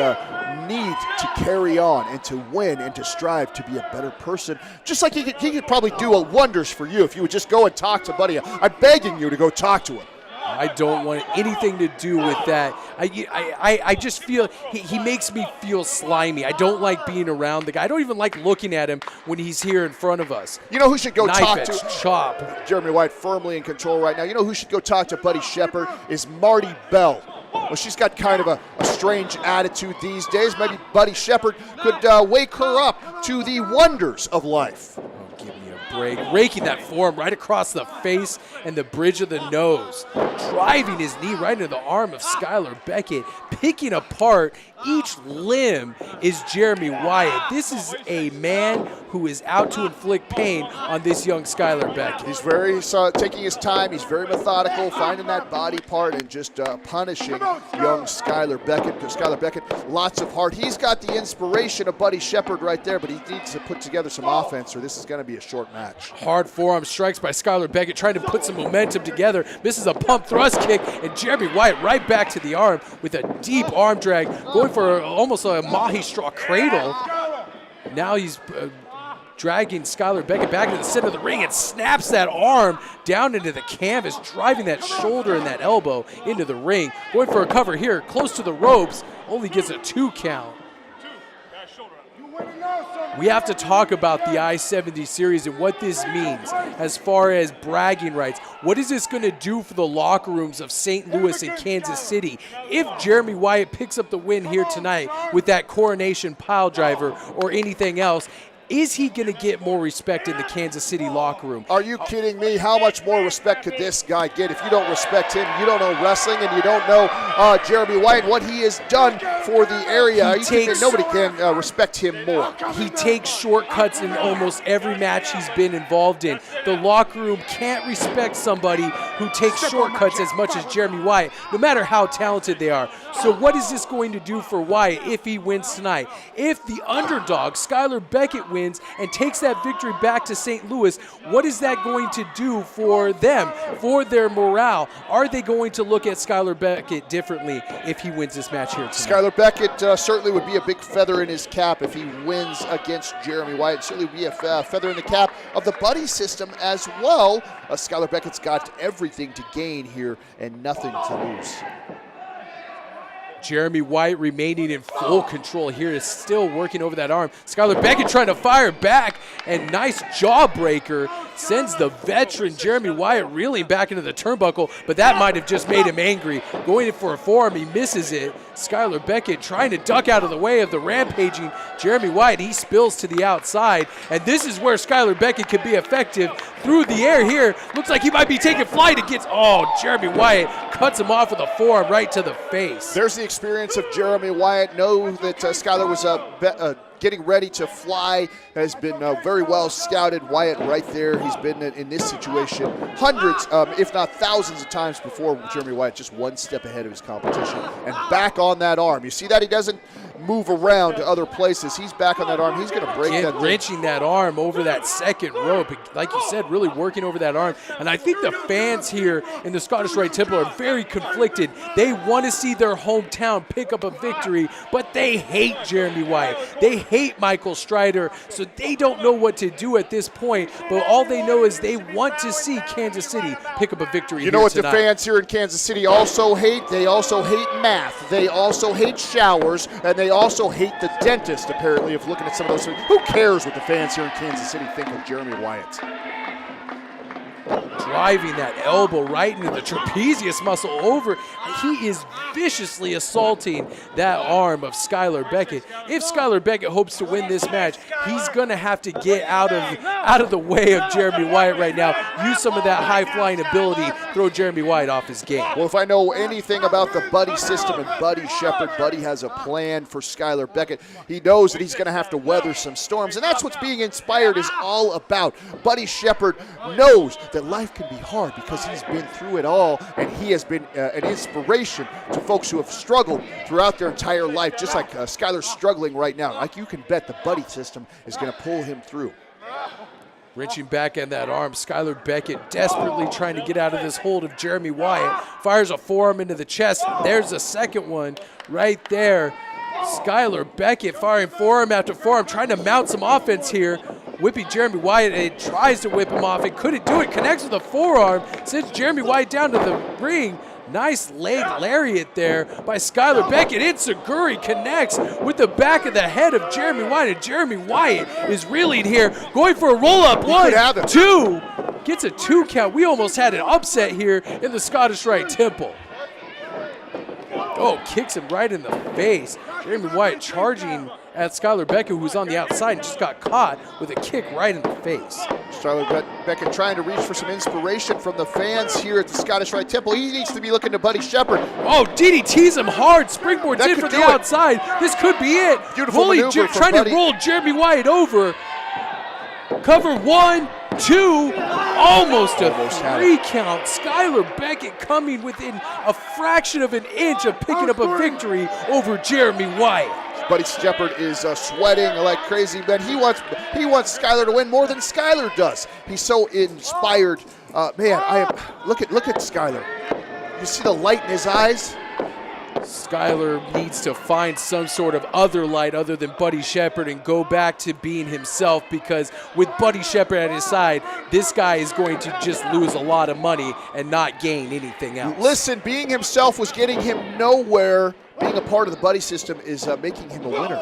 need to carry on and to win and to strive to be a better person. Just like he could probably do wonders for you if you would just go and talk to Buddy. I'm begging you to go talk to him. I don't want anything to do with that. I just feel he makes me feel slimy. I don't like being around the guy. I don't even like looking at him when he's here in front of us. You know who should go talk to? Chop. Jeremy Wyatt firmly in control right now. You know who should go talk to Buddy Shepard is Marty Bell. Well, she's got kind of a strange attitude these days. Maybe Buddy Shepard could wake her up to the wonders of life. Oh, give me a break. Raking that forearm right across the face and the bridge of the nose. Driving his knee right into the arm of Skyler Beckett. Picking apart each limb is Jeremy Wyatt. This is a man who is out to inflict pain on this young Skyler Beckett. He's very taking his time. He's very methodical, finding that body part and just punishing young Skyler Beckett. Skyler Beckett, lots of heart. He's got the inspiration of Buddy Shepard right there, but he needs to put together some offense or this is going to be a short match. Hard forearm strikes by Skyler Beckett, trying to put some momentum together. This is a pump thrust kick, and Jeremy Wyatt right back to the arm with a deep arm drag, going for almost a Mahi straw cradle. Now he's dragging Skyler Beckett back into the center of the ring and snaps that arm down into the canvas, driving that shoulder and that elbow into the ring. Going for a cover here, close to the ropes, only gets a 2 count. We have to talk about the I-70 series and what this means as far as bragging rights. What is this going to do for the locker rooms of St. Louis and Kansas City if Jeremy Wyatt picks up the win here tonight with that coronation pile driver or anything else? Is he going to get more respect in the Kansas City locker room? Are you kidding me? How much more respect could this guy get? If you don't respect him, you don't know wrestling, and you don't know Jeremy Wyatt, what he has done for the area. Nobody can respect him more. He takes shortcuts in almost every match he's been involved in. The locker room can't respect somebody who takes shortcuts as much as Jeremy Wyatt, no matter how talented they are. So what is this going to do for Wyatt if he wins tonight? If the underdog, Skyler Beckett, wins and takes that victory back to St. Louis, what is that going to do for them, for their morale? Are they going to look at Skyler Beckett differently if he wins this match here tonight? Skyler Beckett certainly would be a big feather in his cap if he wins against Jeremy Wyatt. Certainly would be a feather in the cap of the Buddy system as well. Skyler Beckett's got everything to gain here and nothing to lose. Jeremy Wyatt remaining in full control here, is still working over that arm. Skyler Beckett trying to fire back, and nice jawbreaker sends the veteran Jeremy Wyatt reeling back into the turnbuckle, but that might have just made him angry. Going in for a forearm, he misses it. Skyler Beckett trying to duck out of the way of the rampaging Jeremy Wyatt. He spills to the outside, and this is where Skyler Beckett could be effective. Through the air here, looks like he might be taking flight. Jeremy Wyatt cuts him off with a forearm right to the face. There's the experience of Jeremy Wyatt. Know that Skyler was getting ready to fly, has been very well scouted. Wyatt right there. He's been in this situation hundreds, if not thousands of times before. Jeremy Wyatt just one step ahead of his competition and back on that arm. You see that he doesn't move around to other places. He's back on that arm. He's going to break that. Wrenching that arm over that second rope. Like you said, really working over that arm. And I think the fans here in the Scottish Rite Temple are very conflicted. They want to see their hometown pick up a victory, but they hate Jeremy Wyatt. They hate Michael Strider, so they don't know what to do at this point, but all they know is they want to see Kansas City pick up a victory. You know what tonight. The fans here in Kansas City also hate? They also hate math. They also hate showers, and they also hate the dentist, apparently, if looking at some of those things. Who cares what the fans here in Kansas City think of Jeremy Wyatt? Driving that elbow right into the trapezius muscle over. He is viciously assaulting that arm of Skyler Beckett. If Skyler Beckett hopes to win this match, he's going to have to get out of the way of Jeremy Wyatt right now. Use some of that high-flying ability, throw Jeremy Wyatt off his game. Well, if I know anything about the Buddy system and Buddy Shepherd, Buddy has a plan for Skyler Beckett. He knows that he's going to have to weather some storms, and that's what's being inspired is all about. Buddy Shepherd knows that life can be hard because he's been through it all, and he has been an inspiration to folks who have struggled throughout their entire life, just like Skyler's struggling right now. Like you can bet the Buddy system is going to pull him through. Wrenching back on that arm, Skyler Beckett desperately trying to get out of this hold of Jeremy Wyatt. Fires a forearm into the chest. There's a second one right there. Skyler Beckett firing forearm after forearm, trying to mount some offense here. Whipping Jeremy Wyatt, and it tries to whip him off. It couldn't do it. Connects with a forearm. Sends Jeremy Wyatt down to the ring. Nice leg lariat there by Skyler Beckett. Itsuguri connects with the back of the head of Jeremy Wyatt, and Jeremy Wyatt is reeling here, going for a roll-up. 1, 2. Gets a 2 count. We almost had an upset here in the Scottish Rite Temple. Oh, kicks him right in the face. Jeremy Wyatt charging at Skyler Beckett, who's on the outside and just got caught with a kick right in the face. Skyler Beckett trying to reach for some inspiration from the fans here at the Scottish Rite Temple. He needs to be looking to Buddy Shepherd. Oh, DDTs him hard. Springboards in from the outside. This could be it. Beautiful maneuver trying to roll Jeremy Wyatt over. Cover 1, 2, almost a 3 count. Skyler Beckett coming within a fraction of an inch of picking up a victory over Jeremy Wyatt. Buddy Shepherd is sweating like crazy, but he wants Skyler to win more than Skyler does. He's so inspired. Look at Skyler. You see the light in his eyes? Skyler needs to find some sort of other light other than Buddy Shepherd and go back to being himself, because with Buddy Shepherd at his side, this guy is going to just lose a lot of money and not gain anything else. Listen, being himself was getting him nowhere. Being a part of the Buddy system is making him a winner.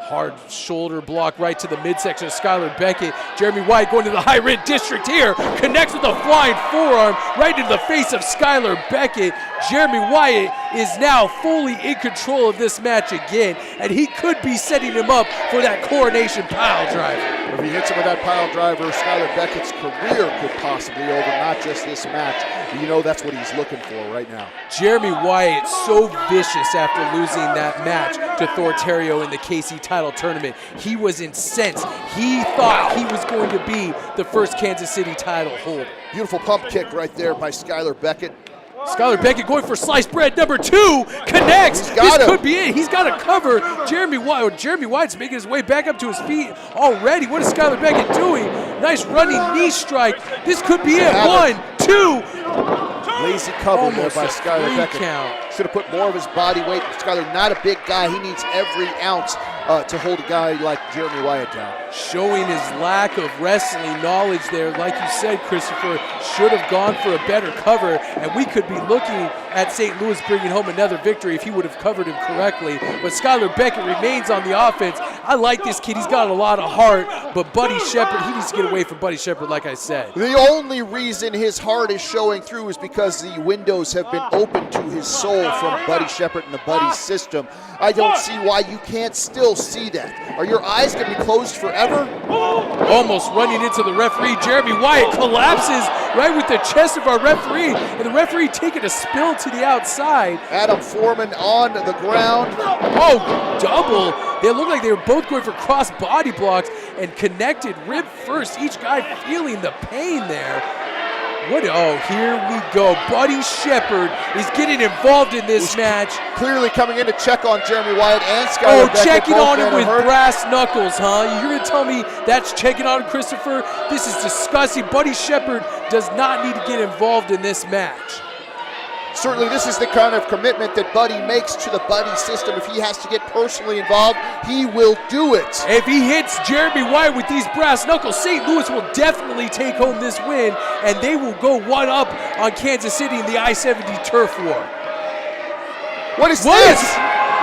Hard shoulder block right to the midsection of Skyler Beckett. Jeremy Wyatt going to the high rent district here. Connects with a flying forearm right into the face of Skyler Beckett. Jeremy Wyatt is now fully in control of this match again, and he could be setting him up for that coronation pile driver. If he hits him with that pile driver, Skyler Beckett's career could possibly over, not just this match. You know that's what he's looking for right now. Jeremy Wyatt so vicious after losing that match to Thor Theriot in the KC title tournament. He was incensed. He thought he was going to be the first Kansas City title holder. Beautiful pump kick right there by Skyler Beckett. Skyler Beckett going for sliced bread number 2, connects. This could be it. He's got to cover Jeremy Wyatt. Jeremy Wyatt's making his way back up to his feet already. What is Skyler Beckett doing? Nice running knee strike. This could be it. 1, 2. Lazy cover there by Skyler Beckett. Count. Should have put more of his body weight. Skyler, not a big guy. He needs every ounce to hold a guy like Jeremy Wyatt down. Showing his lack of wrestling knowledge there. Like you said, Christopher, should have gone for a better cover, and we could be looking at St. Louis bringing home another victory if he would have covered him correctly. But Skyler Beckett remains on the offense. I like this kid. He's got a lot of heart, but Buddy Shepard, he needs to get away from Buddy Shepard, like I said. The only reason his heart is showing through is because the windows have been opened to his soul from Buddy Shepard and the Buddy system. I don't see why you can't still see that. Are your eyes going to be closed forever? Almost running into the referee. Jeremy Wyatt collapses right with the chest of our referee, and the referee taking a spill to the outside. Adam Foreman on the ground. Oh, double. They look like they were both going for cross body blocks and connected rib first. Each guy feeling the pain there. Oh, here we go. Buddy Shepard is getting involved in this match. Clearly coming in to check on Jeremy Wyatt and Skyler Beckett. Checking on him with brass knuckles, huh? You're going to tell me that's checking on Christopher? This is disgusting. Buddy Shepard does not need to get involved in this match. Certainly this is the kind of commitment that Buddy makes to the Buddy system. If he has to get personally involved, he will do it. If he hits Jeremy Wyatt with these brass knuckles, St. Louis will definitely take home this win, and they will go one up on Kansas City in the I-70 turf war. What is this?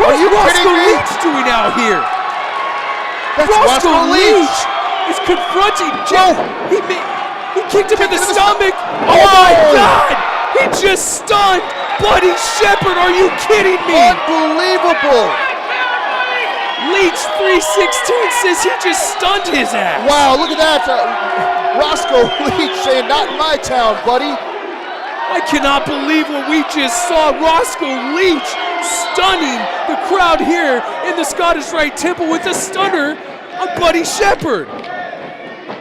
What is Roscoe Leech doing out here? That's Roscoe Leech is confronting Jeremy. He kicked him in the stomach. Oh my God! He just stunned Buddy Shepard. Are you kidding me? Unbelievable. Leech 316 says he just stunned his ass. Wow, look at that. Roscoe Leech saying, not in my town, buddy. I cannot believe what we just saw. Roscoe Leech stunning the crowd here in the Scottish Rite Temple with a stunner on Buddy Shepard.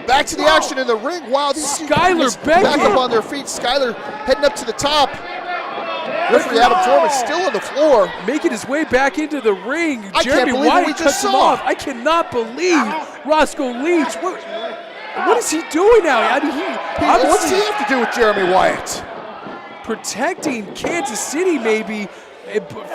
Back to the action in the ring. Wow, these Skyler Beckett back up on their feet. Skyler heading up to the top. Referee Adam Foreman still on the floor. Making his way back into the ring. I Jeremy can't believe Wyatt what we cuts just him saw. off. I cannot believe Roscoe Leech. What is he doing now? What does he have to do with Jeremy Wyatt? Protecting Kansas City maybe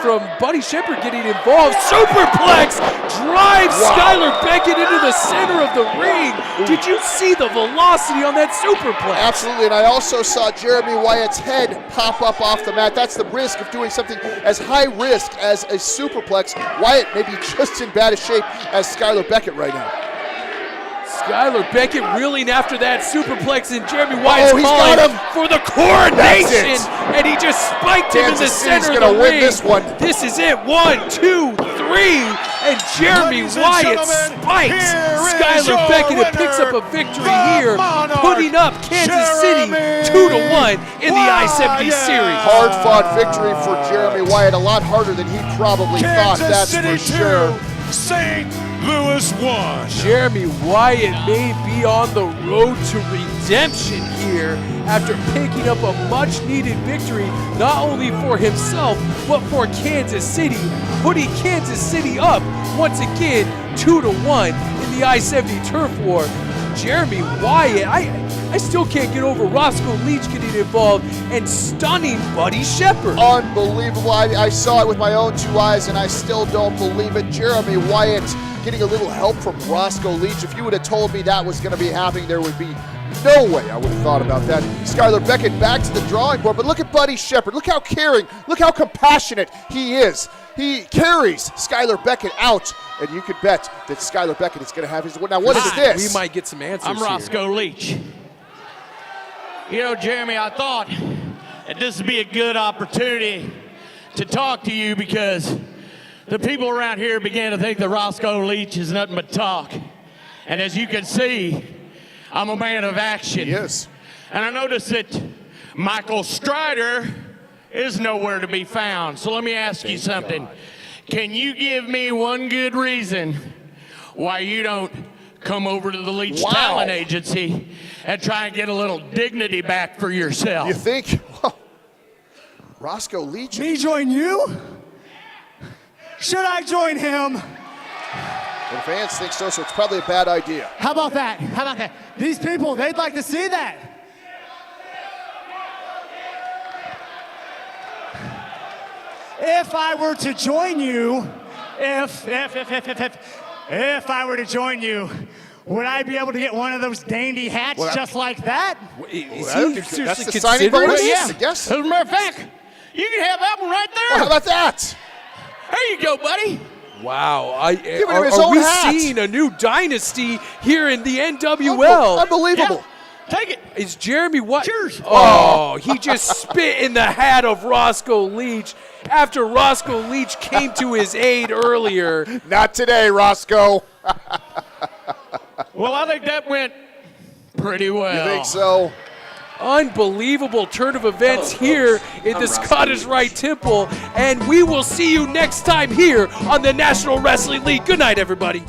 from Buddy Shepard getting involved. Superplex drives Skyler Beckett into the center of the ring. Did you see the velocity on that superplex? Absolutely, and I also saw Jeremy Wyatt's head pop up off the mat. That's the risk of doing something as high risk as a superplex. Wyatt may be just in bad a shape as Skyler Beckett right now. Skyler Beckett reeling after that superplex, and Jeremy Wyatt's he's calling got him for the coronation, and he just spiked him in the center of the ring. This one. This is it. 1, 2, 3, and Jeremy Wyatt spikes Skyler Beckett and picks up a victory here, putting up Kansas City 2-1 in the I-70 series. Hard-fought victory for Jeremy Wyatt. A lot harder than he probably thought, that's for sure. St. Louis won. Jeremy Wyatt may be on the road to redemption here after picking up a much-needed victory, not only for himself, but for Kansas City, putting Kansas City up once again 2-1 in the I-70 turf war. Jeremy Wyatt, I still can't get over Roscoe Leech getting involved and stunning Buddy Shepard. Unbelievable. I saw it with my own two eyes, and I still don't believe it. Jeremy Wyatt getting a little help from Roscoe Leech. If you would have told me that was going to be happening, there would be no way I would have thought about that. Skyler Beckett back to the drawing board, but look at Buddy Shepard. Look how caring, look how compassionate he is. He carries Skyler Beckett out, and you could bet that Skyler Beckett is going to have his win. Now, what is this? We might get some answers I'm Roscoe Leech. You know, Jeremy, I thought that this would be a good opportunity to talk to you because the people around here began to think that Roscoe Leech is nothing but talk. And as you can see, I'm a man of action. Yes. And I noticed that Michael Strider is nowhere to be found. So let me ask you something. Can you give me one good reason why you don't come over to the Leech Talent Agency and try and get a little dignity back for yourself? You think? Well, Roscoe Leech. Me join you? Should I join him? The fans think so, so it's probably a bad idea. How about that? How about that? These people, they'd like to see that. If I were to join you, If I were to join you, would I be able to get one of those dainty hats just like that? Is Well, he that's seriously the signing considering bonus, this? I guess. As a matter of fact, you can have that one right there. Well, how about that? There you go, buddy. Wow. him Are his own we hat. seeing a new dynasty here in the NWL? Unbelievable. Take it. Is Jeremy Wyatt? Cheers. Oh, he just spit in the hat of Roscoe Leech after Roscoe Leech came to his aid earlier. Not today, Roscoe. Well, I think that went pretty well. You think so? Unbelievable turn of events here in the Scottish Rite Temple, and we will see you next time here on the National Wrestling League. Good night, everybody.